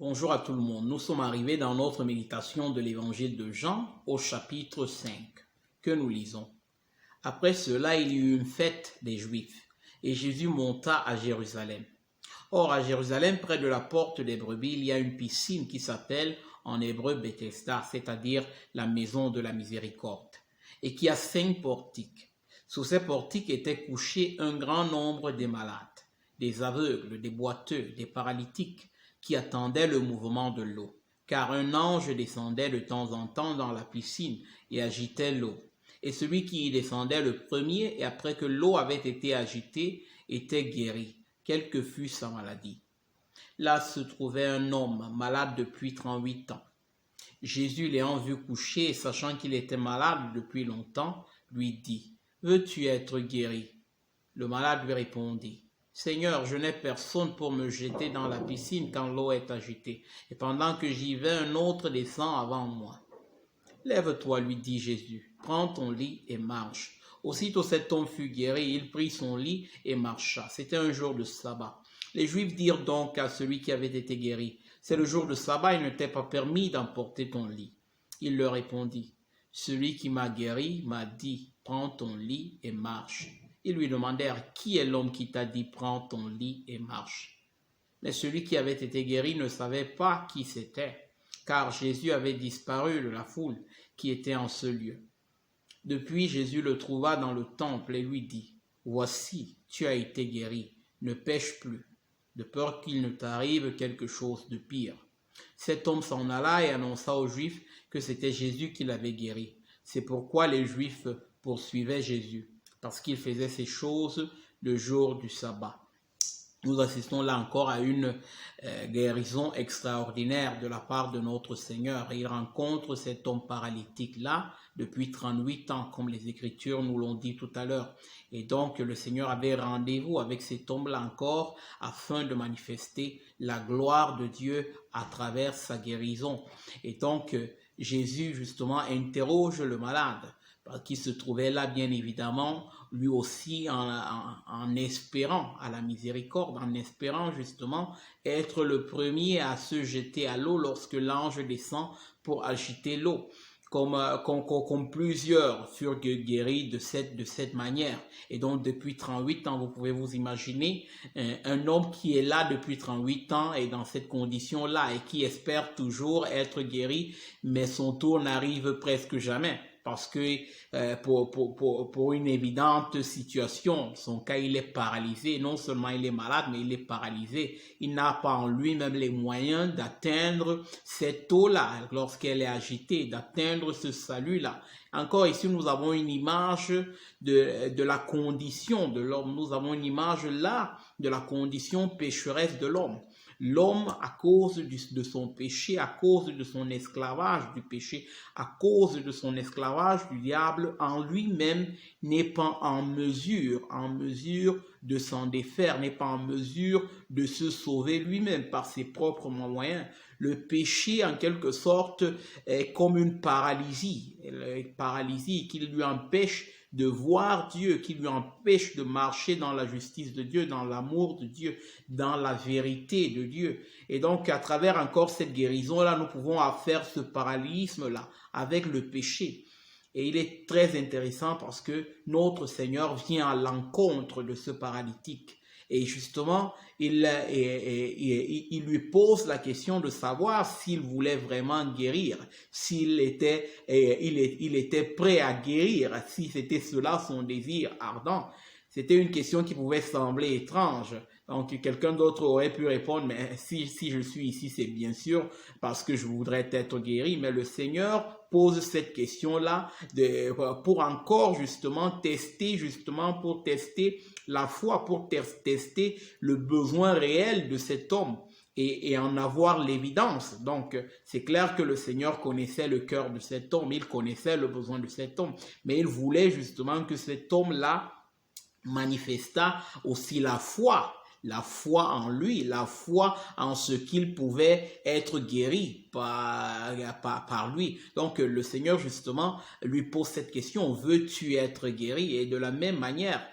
Bonjour à tout le monde. Nous sommes arrivés dans notre méditation de l'évangile de Jean au chapitre 5 que nous lisons. Après cela, il y eut une fête des Juifs et Jésus monta à Jérusalem. Or, à Jérusalem, près de la porte des brebis, il y a une piscine qui s'appelle en hébreu Bethesda, c'est-à-dire la maison de la miséricorde, et qui a 5 portiques. Sous ces portiques étaient couchés un grand nombre de malades, des aveugles, des boiteux, des paralytiques, qui attendaient le mouvement de l'eau, car un ange descendait de temps en temps dans la piscine et agitait l'eau. Et celui qui y descendait le premier, et après que l'eau avait été agitée, était guéri, quelle que fût sa maladie. Là se trouvait un homme malade depuis 38 ans. Jésus l'ayant vu coucher et sachant qu'il était malade depuis longtemps, lui dit, « Veux-tu être guéri ?» Le malade lui répondit, « Seigneur, je n'ai personne pour me jeter dans la piscine quand l'eau est agitée, et pendant que j'y vais, un autre descend avant moi. » « Lève-toi, lui dit Jésus, prends ton lit et marche. » Aussitôt cet homme fut guéri, il prit son lit et marcha. C'était un jour de sabbat. Les Juifs dirent donc à celui qui avait été guéri, « C'est le jour de sabbat, il ne t'est pas permis d'emporter ton lit. » Il leur répondit, « Celui qui m'a guéri m'a dit, prends ton lit et marche. » Ils lui demandèrent, « Qui est l'homme qui t'a dit, prends ton lit et marche ?» Mais celui qui avait été guéri ne savait pas qui c'était, car Jésus avait disparu de la foule qui était en ce lieu. Depuis, Jésus le trouva dans le temple et lui dit, « Voici, tu as été guéri, ne pêche plus, de peur qu'il ne t'arrive quelque chose de pire. » Cet homme s'en alla et annonça aux Juifs que c'était Jésus qui l'avait guéri. C'est pourquoi les Juifs poursuivaient Jésus, parce qu'il faisait ces choses le jour du sabbat. Nous assistons là encore à une guérison extraordinaire de la part de notre Seigneur. Il rencontre cet homme paralytique-là depuis 38 ans, comme les Écritures nous l'ont dit tout à l'heure. Et donc le Seigneur avait rendez-vous avec cet homme-là encore afin de manifester la gloire de Dieu à travers sa guérison. Et donc Jésus justement interroge le malade qui se trouvait là bien évidemment, lui aussi en espérant à la miséricorde, en espérant justement être le premier à se jeter à l'eau lorsque l'ange descend pour agiter l'eau. Comme plusieurs furent guéris de cette manière. Et donc depuis 38 ans, vous pouvez vous imaginer un homme qui est là depuis 38 ans et dans cette condition-là et qui espère toujours être guéri, mais son tour n'arrive presque jamais. Parce que pour une évidente situation, son cas, il est paralysé. Non seulement il est malade, mais il est paralysé. Il n'a pas en lui-même les moyens d'atteindre cette eau-là lorsqu'elle est agitée, d'atteindre ce salut-là. Encore ici, nous avons une image de la condition de l'homme. Nous avons une image là de la condition pécheresse de l'homme. L'homme, à cause de son péché, à cause de son esclavage du péché, à cause de son esclavage du diable, en lui-même n'est pas en mesure de s'en défaire, n'est pas en mesure de se sauver lui-même par ses propres moyens. Le péché, en quelque sorte, est comme une paralysie qui lui empêche de voir Dieu, qui lui empêche de marcher dans la justice de Dieu, dans l'amour de Dieu, dans la vérité de Dieu. Et donc, à travers encore cette guérison-là, nous pouvons faire ce parallélisme-là avec le péché. Et il est très intéressant parce que notre Seigneur vient à l'encontre de ce paralytique. Et justement, il lui pose la question de savoir s'il voulait vraiment guérir, s'il était, il était prêt à guérir, si c'était cela son désir ardent. C'était une question qui pouvait sembler étrange. Donc, quelqu'un d'autre aurait pu répondre, mais si je suis ici, c'est bien sûr parce que je voudrais être guéri. Mais le Seigneur pose cette question-là pour encore justement tester la foi, pour tester le besoin réel de cet homme et en avoir l'évidence. Donc, c'est clair que le Seigneur connaissait le cœur de cet homme, il connaissait le besoin de cet homme, mais il voulait justement que cet homme-là manifesta aussi la foi en lui, la foi en ce qu'il pouvait être guéri par lui. Donc le Seigneur justement lui pose cette question, veux-tu être guéri? Et de la même manière,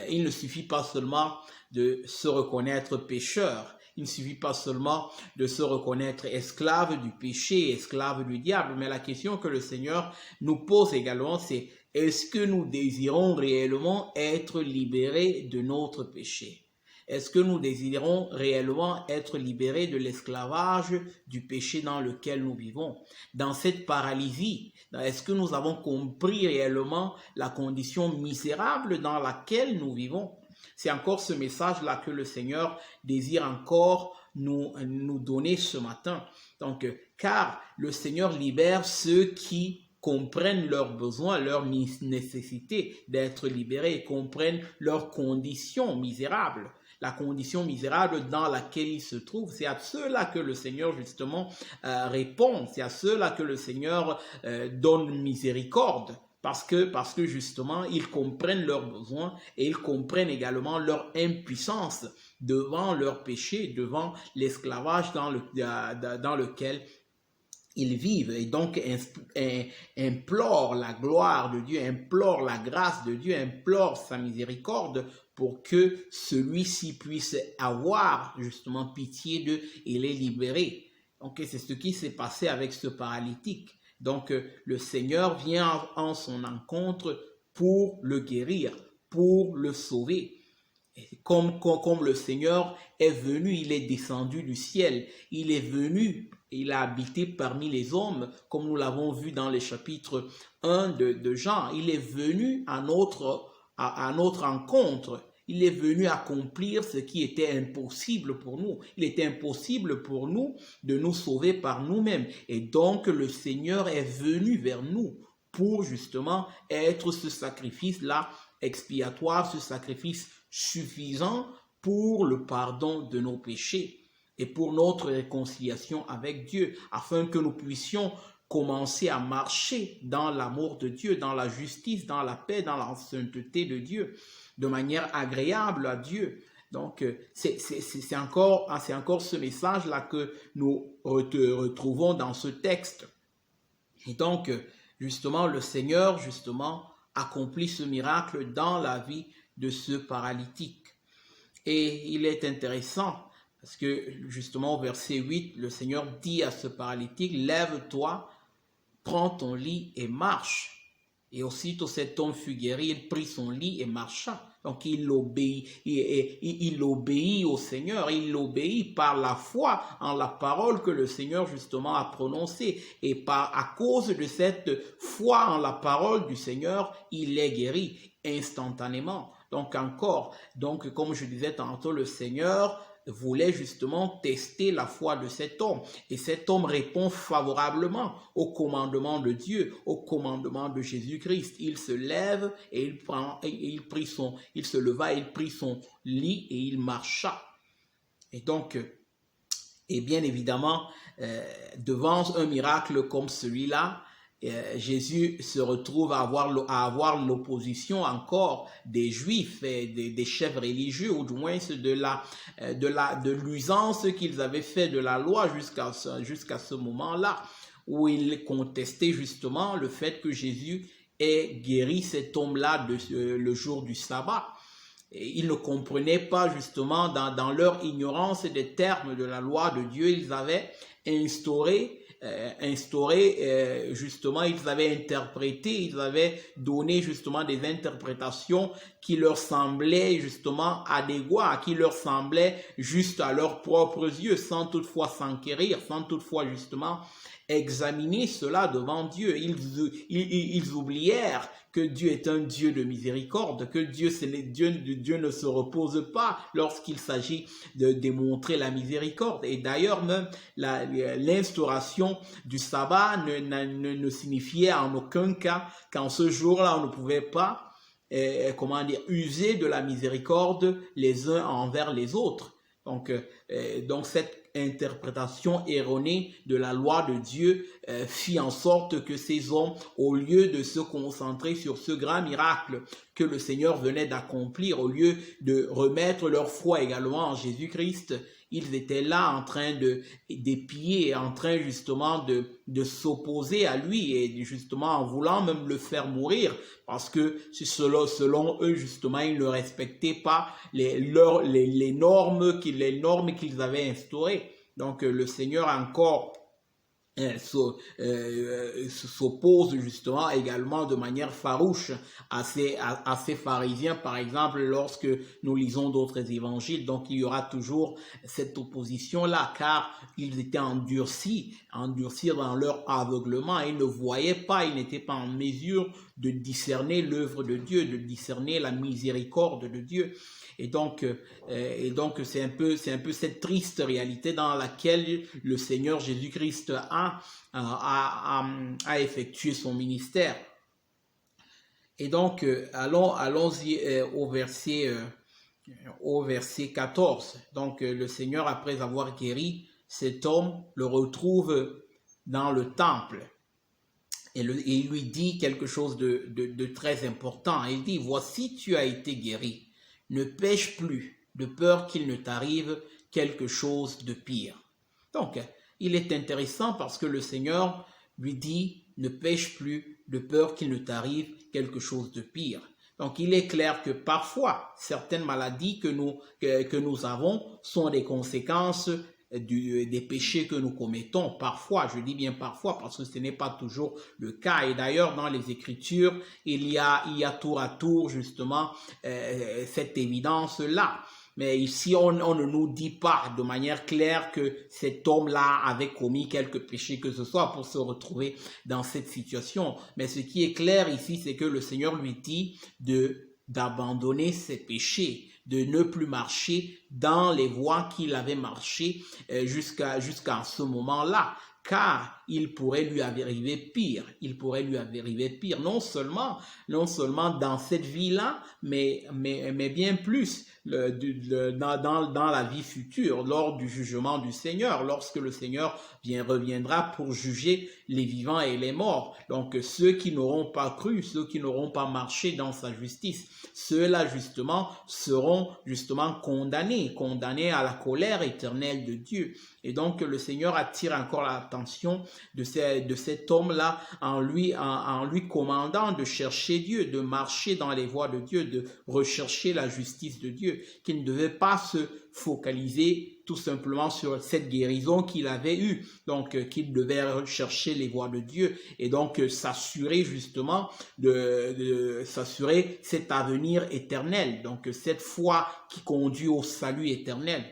il ne suffit pas seulement de se reconnaître pécheur, Il ne suffit pas seulement de se reconnaître esclave du péché, esclave du diable, mais la question que le Seigneur nous pose également, c'est est-ce que nous désirons réellement être libérés de notre péché? Est-ce que nous désirons réellement être libérés de l'esclavage du péché dans lequel nous vivons? Dans cette paralysie, est-ce que nous avons compris réellement la condition misérable dans laquelle nous vivons? C'est encore ce message-là que le Seigneur désire encore nous donner ce matin. Donc, car le Seigneur libère ceux qui comprennent leurs besoins, leur nécessité d'être libérés et comprennent leurs conditions misérables. La condition misérable dans laquelle ils se trouvent, c'est à ceux-là que le Seigneur justement répond, c'est à ceux-là que le Seigneur donne miséricorde. Parce que justement, ils comprennent leurs besoins et ils comprennent également leur impuissance devant leur péché, devant l'esclavage dans lequel ils vivent. Et donc, implorent la gloire de Dieu, implorent la grâce de Dieu, implorent sa miséricorde pour que celui-ci puisse avoir justement pitié d'eux et les libérer. Donc, c'est ce qui s'est passé avec ce paralytique. Donc, le Seigneur vient en son encontre pour le guérir, pour le sauver. Et comme le Seigneur est venu, il est descendu du ciel, il est venu, il a habité parmi les hommes, comme nous l'avons vu dans les chapitres 1 de Jean. Il est venu à notre rencontre. Il est venu accomplir ce qui était impossible pour nous. Il était impossible pour nous de nous sauver par nous-mêmes. Et donc, le Seigneur est venu vers nous pour justement être ce sacrifice-là expiatoire, ce sacrifice suffisant pour le pardon de nos péchés et pour notre réconciliation avec Dieu, afin que nous puissions commencer à marcher dans l'amour de Dieu, dans la justice, dans la paix, dans la sainteté de Dieu, de manière agréable à Dieu. Donc, c'est encore ce message-là que nous retrouvons dans ce texte. Et donc, justement, le Seigneur, justement, accomplit ce miracle dans la vie de ce paralytique. Et il est intéressant parce que, justement, au verset 8, le Seigneur dit à ce paralytique, « Lève-toi, prends ton lit et marche. » Et aussitôt cet homme fut guéri, il prit son lit et marcha. Donc il obéit au Seigneur, il obéit par la foi en la parole que le Seigneur justement a prononcée. Et à cause de cette foi en la parole du Seigneur, il est guéri instantanément. Donc comme je disais tantôt, le Seigneur voulait justement tester la foi de cet homme. Et cet homme répond favorablement au commandement de Dieu, au commandement de Jésus-Christ. Il se lève et il se leva, il prit son lit et il marcha. Et donc, et bien évidemment, devant un miracle comme celui-là, Jésus se retrouve à avoir l'opposition encore des Juifs et des chefs religieux, ou du moins de l'usance qu'ils avaient fait de la loi jusqu'à ce moment-là, où ils contestaient justement le fait que Jésus ait guéri cet homme-là le jour du sabbat. Et ils ne comprenaient pas justement dans leur ignorance des termes de la loi de Dieu, ils avaient justement, ils avaient interprété, ils avaient donné justement des interprétations qui leur semblaient justement adéquates, qui leur semblaient juste à leurs propres yeux, sans toutefois s'enquérir, sans toutefois justement examiner cela devant Dieu. Ils oublièrent que Dieu est un Dieu de miséricorde, que Dieu ne se repose pas lorsqu'il s'agit de démontrer la miséricorde. Et d'ailleurs, même l'instauration du sabbat ne signifiait en aucun cas qu'en ce jour-là, on ne pouvait pas user de la miséricorde les uns envers les autres. Donc cette interprétation erronée de la loi de Dieu fit en sorte que ces hommes, au lieu de se concentrer sur ce grand miracle que le Seigneur venait d'accomplir, au lieu de remettre leur foi également en Jésus-Christ, ils étaient là en train d'épier, en train justement de s'opposer à lui et justement en voulant même le faire mourir parce que selon eux justement ils ne respectaient pas les normes qu'ils avaient instaurées. Donc le Seigneur encore s'oppose justement également de manière farouche à ces pharisiens, par exemple, lorsque nous lisons d'autres évangiles. Donc il y aura toujours cette opposition-là, car ils étaient endurcis dans leur aveuglement. Ils ne voyaient pas, ils n'étaient pas en mesure de discerner l'œuvre de Dieu, de discerner la miséricorde de Dieu. Et donc c'est un peu cette triste réalité dans laquelle le Seigneur Jésus-Christ a effectué son ministère. Et donc, allons-y au verset 14. Donc, le Seigneur, après avoir guéri cet homme, le retrouve dans le temple. Et il lui dit quelque chose de très important. Il dit, voici, tu as été guéri. Ne pêche plus, de peur qu'il ne t'arrive quelque chose de pire. Donc, il est intéressant parce que le Seigneur lui dit, ne pêche plus, de peur qu'il ne t'arrive quelque chose de pire. Donc, il est clair que parfois, certaines maladies que nous avons sont des conséquences des péchés que nous commettons. Parfois, je dis bien parfois, parce que ce n'est pas toujours le cas. Et d'ailleurs, dans les Écritures, il y a tour à tour, justement, cette évidence-là. Mais ici, on ne nous dit pas de manière claire que cet homme-là avait commis quelque péché que ce soit pour se retrouver dans cette situation. Mais ce qui est clair ici, c'est que le Seigneur lui dit d'abandonner ses péchés, de ne plus marcher dans les voies qu'il avait marché jusqu'à ce moment-là, car il pourrait lui arriver pire. Il pourrait lui arriver pire, non seulement dans cette vie-là, mais bien plus dans la vie future, lors du jugement du Seigneur, lorsque le Seigneur reviendra pour juger les vivants et les morts. Donc ceux qui n'auront pas cru, ceux qui n'auront pas marché dans sa justice, ceux-là justement seront justement condamnés à la colère éternelle de Dieu. Et donc le Seigneur attire encore l'attention de cet homme-là en lui commandant de chercher Dieu, de marcher dans les voies de Dieu, de rechercher la justice de Dieu, qu'il ne devait pas se focaliser tout simplement sur cette guérison qu'il avait eue, donc qu'il devait rechercher les voies de Dieu et donc s'assurer justement de s'assurer cet avenir éternel, donc cette foi qui conduit au salut éternel.